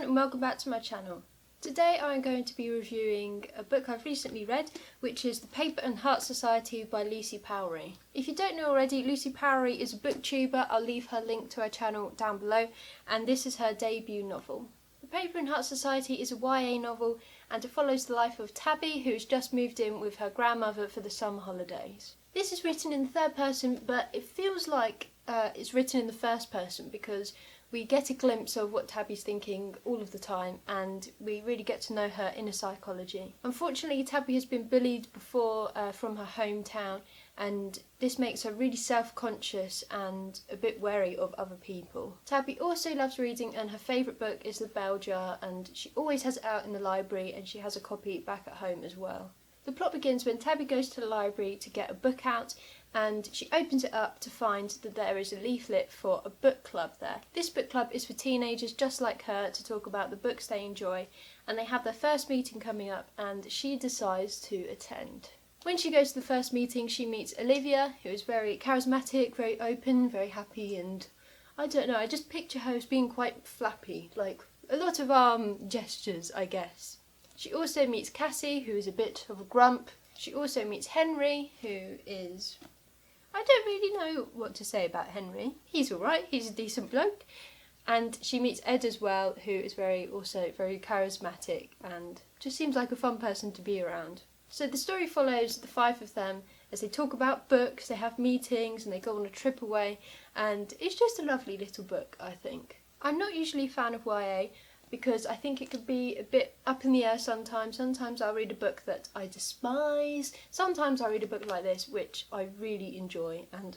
everyone and welcome back to my channel. Today I'm going to be reviewing a book I've recently read, which is The Paper and Heart Society by Lucy Powrie. If you don't know already, Lucy Powrie is a booktuber. I'll leave her link to her channel down below, and this is her debut novel. The Paper and Heart Society is a YA novel, and it follows the life of Tabby, who has just moved in with her grandmother for the summer holidays. This is written in the third person, but it feels like it's written in the first person because we get a glimpse of what Tabby's thinking all of the time, and we really get to know her inner psychology. Unfortunately, Tabby has been bullied before from her hometown, and this makes her really self-conscious and a bit wary of other people. Tabby also loves reading, and her favourite book is The Bell Jar, and she always has it out in the library, and she has a copy back at home as well. The plot begins when Tabby goes to the library to get a book out, and she opens it up to find that there is a leaflet for a book club there. This book club is for teenagers just like her to talk about the books they enjoy, and they have their first meeting coming up, and she decides to attend. When she goes to the first meeting, she meets Olivia, who is very charismatic, very open, very happy, and I don't know, I just picture her as being quite flappy, like a lot of arm gestures, I guess. She also meets Cassie, who is a bit of a grump. She also meets Henry, who is... I don't really know what to say about Henry. He's alright, he's a decent bloke. And she meets Ed as well, who is also very charismatic and just seems like a fun person to be around. So the story follows the five of them as they talk about books, they have meetings and they go on a trip away, and it's just a lovely little book, I think. I'm not usually a fan of YA, because I think it could be a bit up in the air sometimes. Sometimes I'll read a book that I despise. Sometimes I'll read a book like this, which I really enjoy. And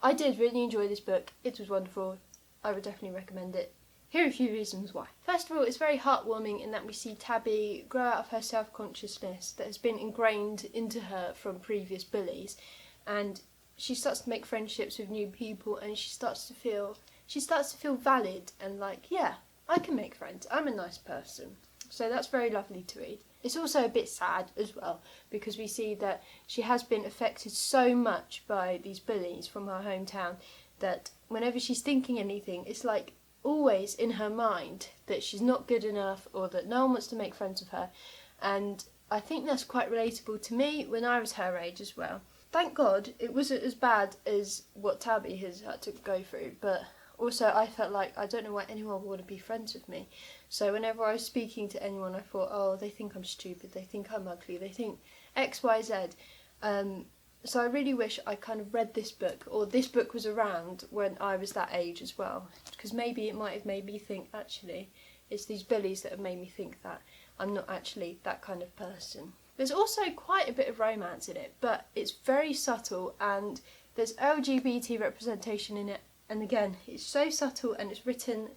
I did really enjoy this book. It was wonderful. I would definitely recommend it. Here are a few reasons why. First of all, it's very heartwarming in that we see Tabby grow out of her self-consciousness that has been ingrained into her from previous bullies. And she starts to make friendships with new people, and she starts to feel valid and like, yeah, I can make friends, I'm a nice person. So that's very lovely to read. It's also a bit sad as well, because we see that she has been affected so much by these bullies from her hometown that whenever she's thinking anything, it's like always in her mind that she's not good enough or that no one wants to make friends with her. And I think that's quite relatable to me when I was her age as well. Thank God it wasn't as bad as what Tabby has had to go through, but also, I felt like I don't know why anyone would want to be friends with me. So whenever I was speaking to anyone, I thought, oh, they think I'm stupid, they think I'm ugly, they think X, Y, Z. So I really wish I kind of read this book, or this book was around when I was that age as well. Because maybe it might have made me think, actually, it's these bullies that have made me think that I'm not actually that kind of person. There's also quite a bit of romance in it, but it's very subtle, and there's LGBT representation in it. And again, it's so subtle and it's written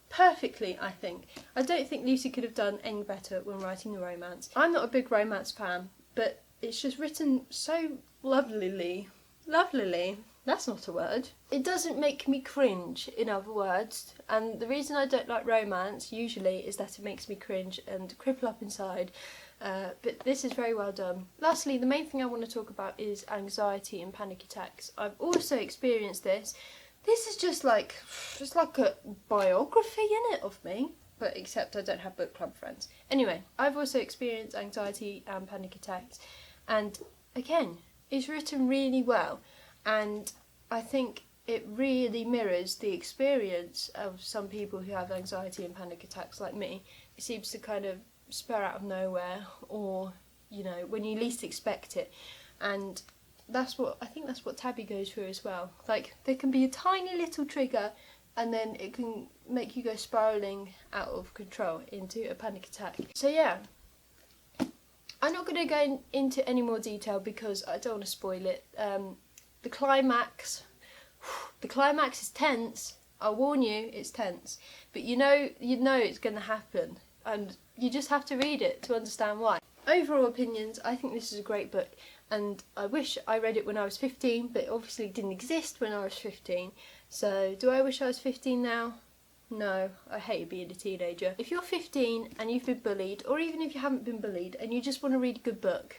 perfectly, I think. I don't think Lucy could have done any better when writing the romance. I'm not a big romance fan, but it's just written so lovelily. Lovelily? That's not a word. It doesn't make me cringe, in other words. And the reason I don't like romance, usually, is that it makes me cringe and cripple up inside. But this is very well done. Lastly, the main thing I want to talk about is anxiety and panic attacks. I've also experienced this. This is just like a biography in it of me, but except I don't have book club friends. Anyway, I've also experienced anxiety and panic attacks, and again, it's written really well, and I think it really mirrors the experience of some people who have anxiety and panic attacks like me. It seems to kind of spur out of nowhere, or, you know, when you least expect it, and I think that's what Tabby goes through as well. Like, there can be a tiny little trigger and then it can make you go spiralling out of control into a panic attack. So yeah, I'm not going to go into any more detail because I don't want to spoil it. The climax is tense. I'll warn you, it's tense. But you know it's going to happen, and you just have to read it to understand why. Overall opinions, I think this is a great book, and I wish I read it when I was 15, but it obviously didn't exist when I was 15. So, do I wish I was 15 now? No, I hate being a teenager. If you're 15 and you've been bullied, or even if you haven't been bullied and you just want to read a good book,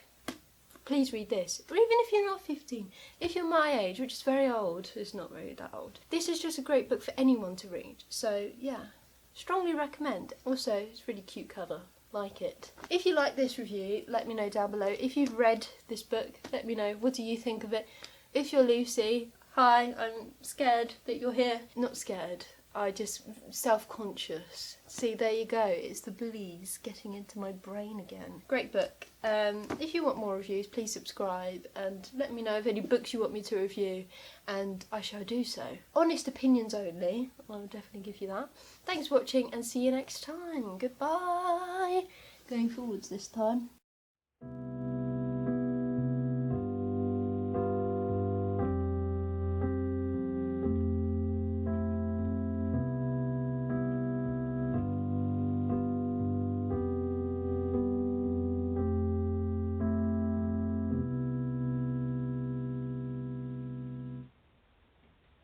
please read this. Or even if you're not 15, if you're my age, which is very old, it's not really that old. This is just a great book for anyone to read. So, yeah. Strongly recommend. Also, it's a really cute cover. Like it. If you like this review, let me know down below. If you've read this book, let me know. What do you think of it? If you're Lucy, hi, I'm scared that you're here. Not scared. I just self-conscious. See, there you go. It's the bullies getting into my brain again. Great book. If you want more reviews, please subscribe and let me know of any books you want me to review, and I shall do so. Honest opinions only. I'll definitely give you that. Thanks for watching and see you next time. Goodbye. Going forwards this time.